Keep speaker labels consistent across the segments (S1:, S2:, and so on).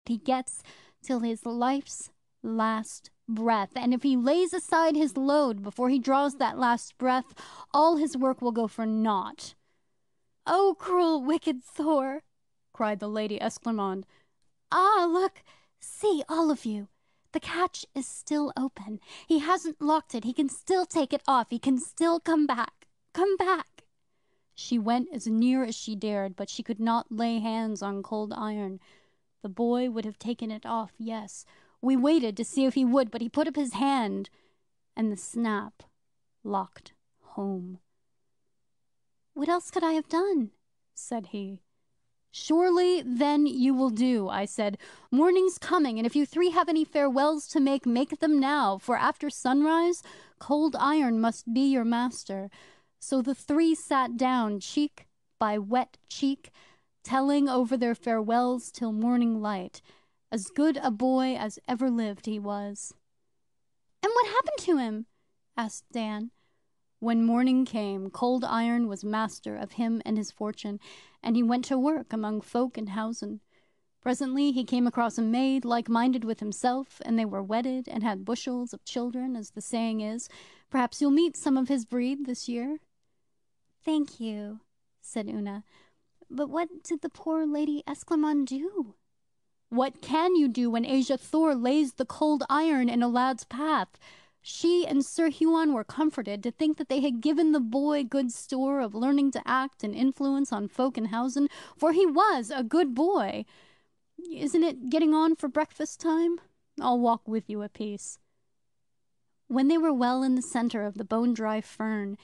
S1: he gets till his life's last breath. And if he lays aside his load before he draws that last breath, all his work will go for naught. "Oh, cruel, wicked Thor!" cried the Lady Esclarmonde. "Ah, look! See, all of you! The catch is still open. He hasn't locked it. He can still take it off. He can still come back. Come back!" She went as near as she dared, but she could not lay hands on Cold Iron. The boy would have taken it off, yes. We waited to see if he would, but he put up his hand, and the snap locked home. "What else could I have done?" said he. "Surely, then, you will do," I said. "Morning's coming, and if you three have any farewells to make, make them now, for after sunrise, Cold Iron must be your master." So the three sat down, cheek by wet cheek, telling over their farewells till morning light. As good a boy as ever lived he was. "And what happened to him?" asked Dan. When morning came, Cold Iron was master of him and his fortune, and he went to work among folk in housen. Presently he came across a maid like-minded with himself, and they were wedded and had bushels of children, as the saying is. Perhaps you'll meet some of his breed this year. "Thank you," said Una. "But what did the poor Lady Esclarmonde do?" "What can you do when Asia Thor lays the Cold Iron in a lad's path? She and Sir Huon were comforted to think that they had given the boy good store of learning to act and influence on folk in housen, for he was a good boy. Isn't it getting on for breakfast time? I'll walk with you a piece." When they were well in the centre of the bone-dry fern,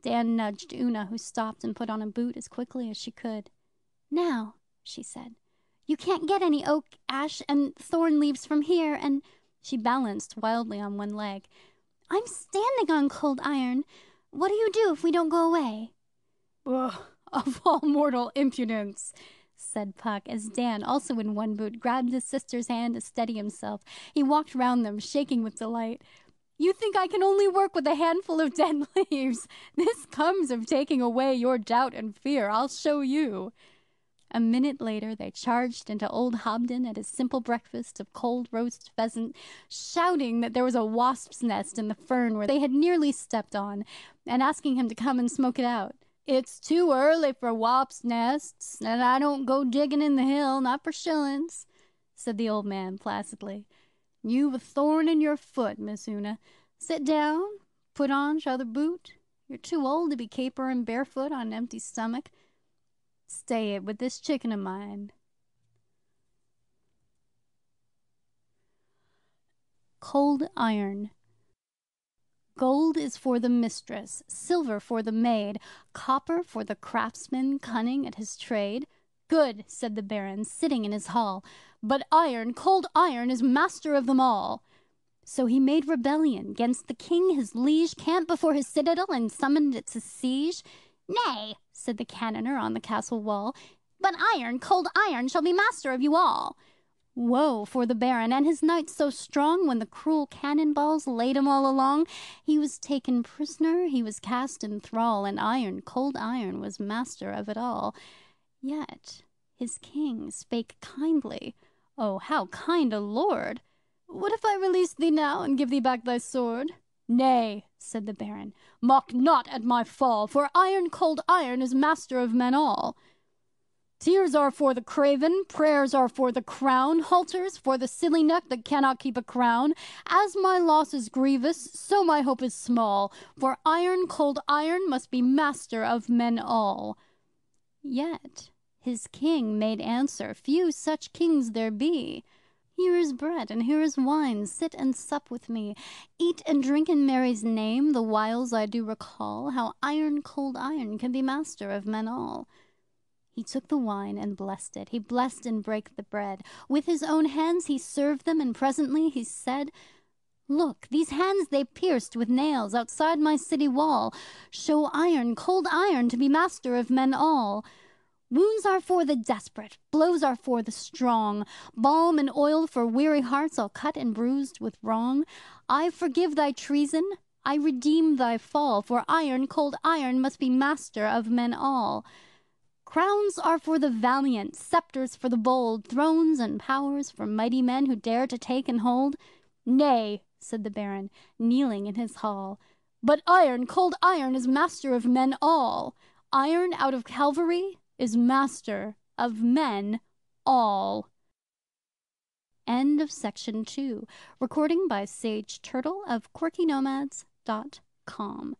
S1: Dan nudged Una, who stopped and put on a boot as quickly as she could. "Now," she said, "you can't get any oak, ash, and thorn leaves from here, and—" She balanced wildly on one leg. "I'm standing on Cold Iron. What do you do if we don't go away?" "Ugh, of all mortal impudence!" said Puck, as Dan, also in one boot, grabbed his sister's hand to steady himself. He walked round them, shaking with delight. "You think I can only work with a handful of dead leaves? This comes of taking away your doubt and fear. I'll show you." A minute later they charged into old Hobden at his simple breakfast of cold roast pheasant, shouting that there was a wasp's nest in the fern where they had nearly stepped on, and asking him to come and smoke it out. "It's too early for wasps' nests, and I don't go digging in the hill, not for shillings," said the old man placidly. "You've a thorn in your foot, Miss Una. Sit down, put on t'other boot. You're too old to be capering barefoot on an empty stomach. Stay it with this chicken of mine." Cold Iron. Gold is for the mistress, silver for the maid, copper for the craftsman cunning at his trade. "Good," said the Baron, sitting in his hall. "But iron, Cold Iron, is master of them all." So he made rebellion 'gainst the king his liege, camped before his citadel, and summoned it to siege. "Nay," said the cannoneer on the castle wall, "but iron, Cold Iron, shall be master of you all." Woe for the Baron and his knights so strong, when the cruel cannon balls laid him all along. He was taken prisoner, he was cast in thrall, and iron, Cold Iron, was master of it all. Yet his king spake kindly. Oh, how kind a lord! "What if I release thee now, and give thee back thy sword?" "Nay," said the Baron, "mock not at my fall, for iron, Cold Iron, is master of men all. Tears are for the craven, prayers are for the crown, halters for the silly neck that cannot keep a crown. As my loss is grievous, so my hope is small, for iron, Cold Iron, must be master of men all." Yet his king made answer, few such kings there be. "Here is bread and here is wine, sit and sup with me. Eat and drink in Mary's name, the whiles I do recall how iron, Cold Iron, can be master of men all." He took the wine and blessed it. He blessed and brake the bread. With his own hands he served them, and presently he said, "Look, these hands they pierced with nails outside my city wall show iron, Cold Iron, to be master of men all. Wounds are for the desperate, blows are for the strong. Balm and oil for weary hearts, all cut and bruised with wrong. I forgive thy treason, I redeem thy fall, for iron, Cold Iron, must be master of men all." Crowns are for the valiant, sceptres for the bold, thrones and powers for mighty men who dare to take and hold. Nay, said the Baron, kneeling in his hall, but iron, cold iron, is master of men all. Iron out of Calvary is master of men all. End of section 2. Recording by Sage Turtle of QuirkyNomads.com.